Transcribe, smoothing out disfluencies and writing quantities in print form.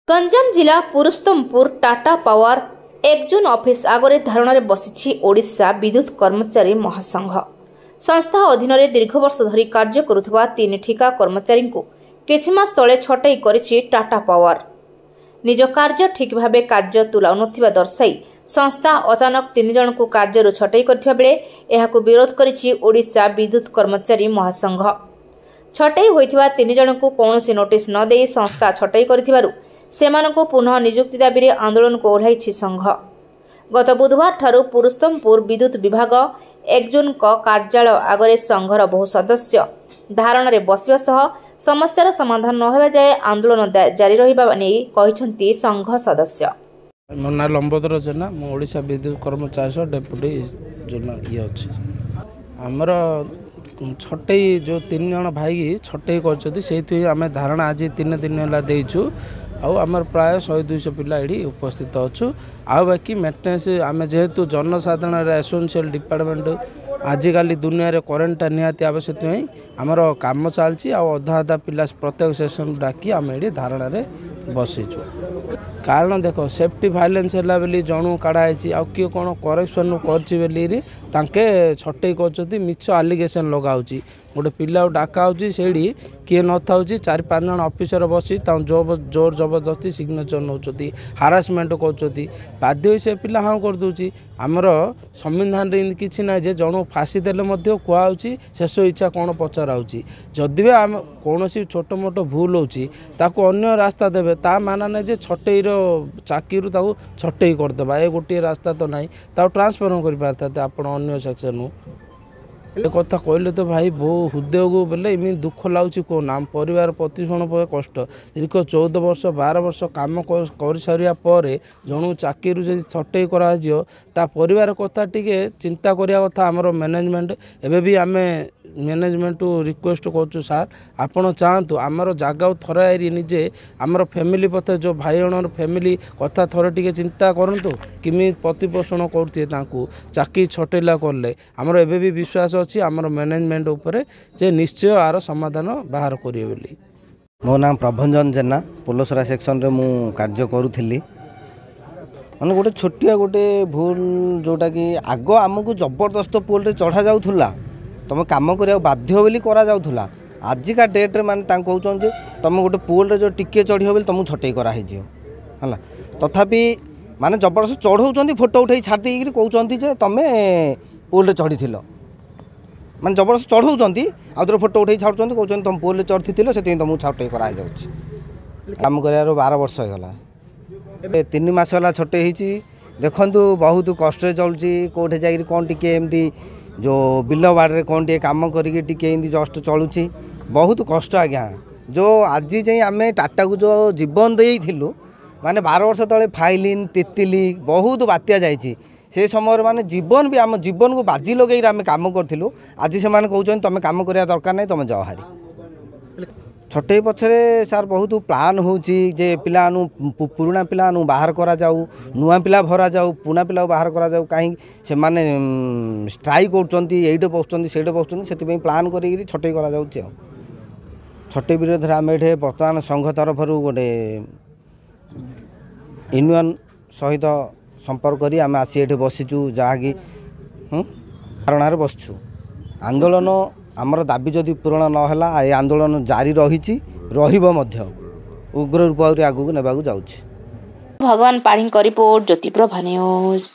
गंजाम जिला पुरुषोत्तमपुर टाटा पावर 1 जून ऑफिस आगरे धारणा बसी ओडिशा विद्युत कर्मचारी महासंघ संस्था अधीन दीर्घ वर्ष धरी कार्य करुवा 3 ठिका कर्मचारी को किछि मास तले छटई करिछि टाटा पावर। निज कार्य ठीक भावे कार्य तुलाउ नथिबा दर्शाई संस्था अचानक 3 जन को कार्य छटई करथिबा बेले एहाकु विरोध करिछि ओडिशा विद्युत कर्मचारी महासंघ। छटई होइथिबा 3 जन को कौनसी नोटिस न देई संस्था छटई करथिबारु सेमानंको पुनः नियुक्ति दाबी आंदोलन को ओह्लाइछि संघ। गत बुधवार ठारू पुरुषोत्तमपुर विद्युत विभाग 1 जून कार्यालय आगरे संघर बहु सदस्य धारणा बसिबा सह समस्यार समाधान न हेबा जाय आंदोलन जारी रहिबा नै कहिसंती संघ सदस्य। मो ना लंबोदर जेना मो ओडिशा विद्युत कर्मचारी डेपुटी जनरल ये अछि हमर छटई जो 3 जन भाई छटई करछथि सेथि आमे धारणा आज 3 दिन होला देइछु आमर प्राय 100-200 पिला ये उपस्थित अच्छु बाकी मेन्टेनेंस आम जेहेतु जनसाधारण एसेंशियल डिपार्टमेंट आजिकल दुनिया रे करेन्टा निहाती आवश्यक आमर काम चलती अधा अधा पिला प्रत्येक सेशन डाकी आम ये धारणा बसीचु। कारण देख सेफ्टी भाइलेंस है बोली जणु काढ़ाई आ किए कौन करेक्शन करके छटई कर मिछ आलिगेसन लगाऊँ गोटे पिला डाका से किए न था 4-5 जन ऑफिसर बसी जोर जबरदस्ती सिग्नेचर नौ हारासमेंट कर बाध्य से पिला हाँ करदे आमर संविधान किसी ना जन फाँसी देले कहुच्छी शेष इच्छा कौन पचराऊँगी जदि भी आम कौन छोट मोट भूल हो रास्ता देवे ता माना ना जे छटईर चाकरी छटई करदे ये गोटे रास्ता तो ना ट्रांसफर कर पारते आपण अन्य सेक्शन ए कथा कहले तो भाई बहु हृदय को बोले इमी दुख लाउची कौन आम परिवार प्रतिषण कष्ट दीर्घ 14 वर्ष 12 वर्ष काम कर सारिया पर जणु चाकरी छटई करा परिवार कथा टिके चिंता करिया कथा आमर मैनेजमेंट एबे भी आमे मैनेजमेंट रिक्वेस्ट करूँ सार आपण चाहतु आमर जगह थर निजे आमर फैमिली पथे जो भाई जन फैमिली कथा थोड़े टिके चिंता करतु किमी प्रतिपोषण करते चाकरी छटैला कले आमर एबे भी विश्वास अच्छी आमर मैनेजमेंट उपरे जे निश्चय आर समाधान बाहर करिवे बोली। मो नाम प्रभंजन जेना पोलोसरा सेक्शन रे मु कार्य करूथली माने गोटे छोटिया गोटे भूल जोटा कि आग आमको जबरदस्त पोल रे चढ़ा जाउथुला तुम कम करा बाध्य बोली करा जाउथुला आजिका डेट्रे माने कहते जे तुम गोटे पोल रे जो टिके चढ़ियो बोली तुमको छटई कराई है तथापि माने जबरदस्त चढ़ाऊँ फोटो उठे छाड़ी कहते जे तुम्हें पोल रे चढ़ी माने जबरदस्त चढ़ाऊँ आउे फोटो उठे छाड़ुं कहते तुम पोल रे चढ़ी से तुमको छटई कराई काम कर 12 वर्ष होगा 3 मास है छटई देखु बहुत कष्ट चलुची कौटे जा कौन टिके एमती जो बिल बाड़े कौन टे कम करके जस्ट चलुची बहुत कष्ट आज्ञा जो आज जाए आम टाटा को जो जीवन देलु माने 12 वर्ष तले फाइलिन तितली बहुत बात्या जाइए से समय माने जीवन भी आम जीवन को बाजी लगे आम कम करूँ आज से कहते तुम कम करने दरकार नहीं तुम जाओ हारी छटई पछरे सार बहुत प्लान होची जे पिला पुराना पिला बाहर करा जाऊ नुआ पिला भरा जाऊ पुना पिला बाहर करा जाऊ कहीं से माने स्ट्राइक करछंती एइटे बसछंती सेइटे बसछंती सेति प्लान करी छटई करा जाउची छटई विरोध आम ये बर्तमान संघ तरफ गोटे यूनियन सहित संपर्क करी आम आसी ये बसीचु जहाँकि धारणा बसचु आंदोलन आमर दाबी जदि पूरण नहला ए आंदोलन जारी रही उग्र रूप आगू नेबाकू जाउछि। भगवान पाढ़ी रिपोर्ट ज्योतिप्रभा न्यूज।